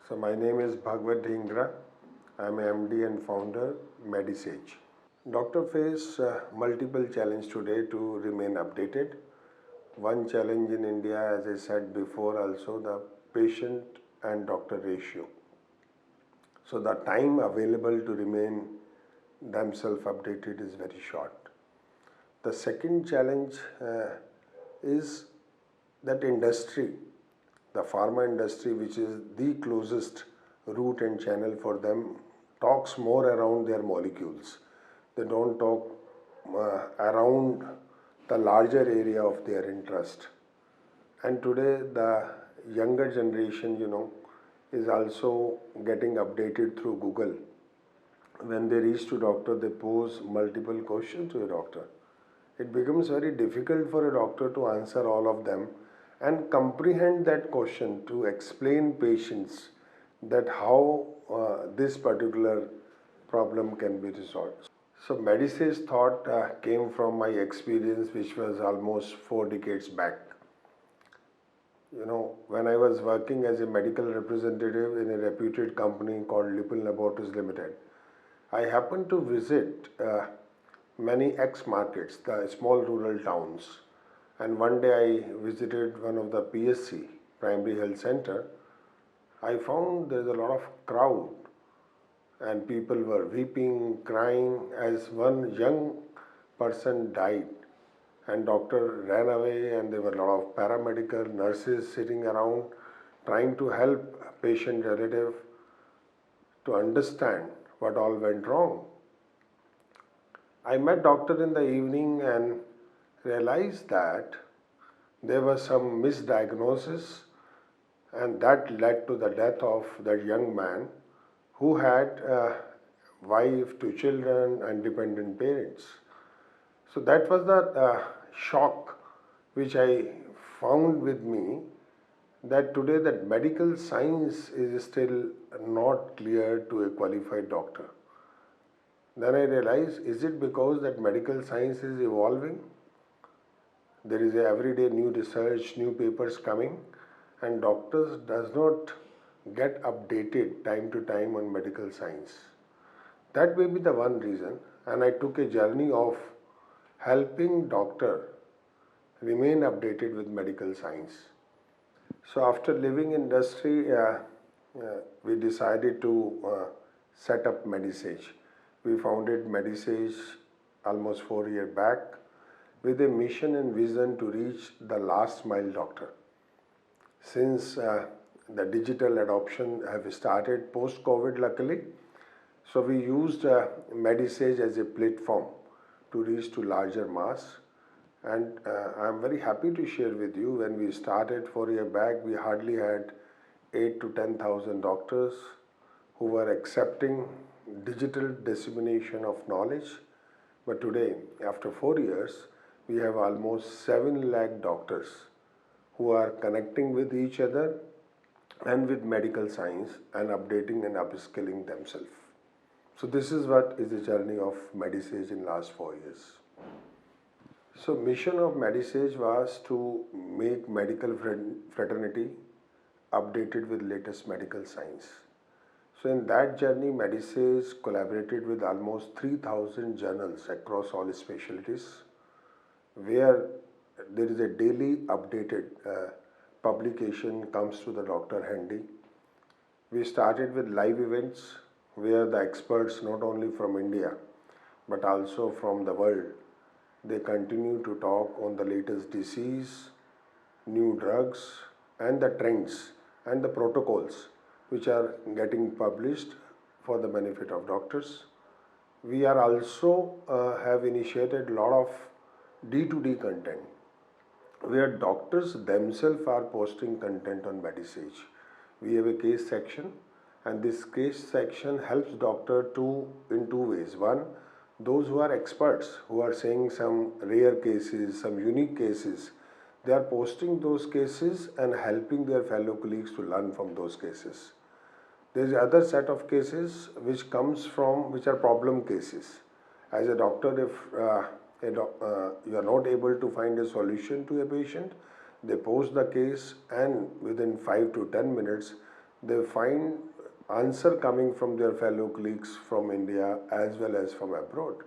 So my name is Bhagwat Dhingra. I am MD and founder MediSage. Doctor face multiple challenges today to remain updated. One challenge in India, as I said before, also the patient and doctor ratio. So the time available to remain themselves updated is very short. The second challenge is that industry, the pharma industry, which is the closest route and channel for them, talks more around their molecules. They don't talk around the larger area of their interest. And today the younger generation, is also getting updated through Google. When they reach to doctor, they pose multiple questions to a doctor. It becomes very difficult for a doctor to answer all of them and comprehend that question to explain patients that how this particular problem can be resolved. So MediSage thought came from my experience, which was almost 4 decades back. When I was working as a medical representative in a reputed company called Lipin Laboratories Limited, I happened to visit many ex-markets, the small rural towns. And one day I visited one of the PSC, Primary Health Center. I found there's a lot of crowd and people were weeping, crying as one young person died. And doctor ran away and there were a lot of paramedical nurses sitting around trying to help patient relative to understand what all went wrong. I met doctor in the evening and realized that there was some misdiagnosis and that led to the death of that young man who had a wife, 2 children and dependent parents. So that was the shock which I found with me, that today that medical science is still not clear to a qualified doctor. Then I realized, is it because that medical science is evolving? There is everyday new research, new papers coming, and doctors does not get updated time to time on medical science. That may be the one reason, and I took a journey of helping doctor remain updated with medical science. So after leaving industry, we decided to set up MediSage. We founded MediSage almost 4 years back with a mission and vision to reach the last mile doctor. Since the digital adoption have started post-COVID luckily, so we used MediSage as a platform to reach to larger mass. And I'm very happy to share with you, when we started 4 years back, we hardly had 8 to 10,000 doctors who were accepting digital dissemination of knowledge. But today, after 4 years, we have almost 7 lakh doctors who are connecting with each other and with medical science and updating and upskilling themselves. So this is what is the journey of MediSage in last 4 years. So mission of MediSage was to make medical fraternity updated with latest medical science. So in that journey, MediSage collaborated with almost 3,000 journals across all specialties, where there is a daily updated publication comes to the doctor handy. We started with live events where the experts, not only from India but also from the world, they continue to talk on the latest disease, new drugs and the trends and the protocols which are getting published for the benefit of doctors. We are also have initiated a lot of D2D content, where doctors themselves are posting content on MediSage. We have a case section, and this case section helps doctor in two ways. One, those who are experts, who are saying some rare cases, some unique cases, they are posting those cases and helping their fellow colleagues to learn from those cases. There is another set of cases which are problem cases. As a doctor, if you are not able to find a solution to a patient, they post the case and within 5 to 10 minutes, they find answer coming from their fellow colleagues from India as well as from abroad.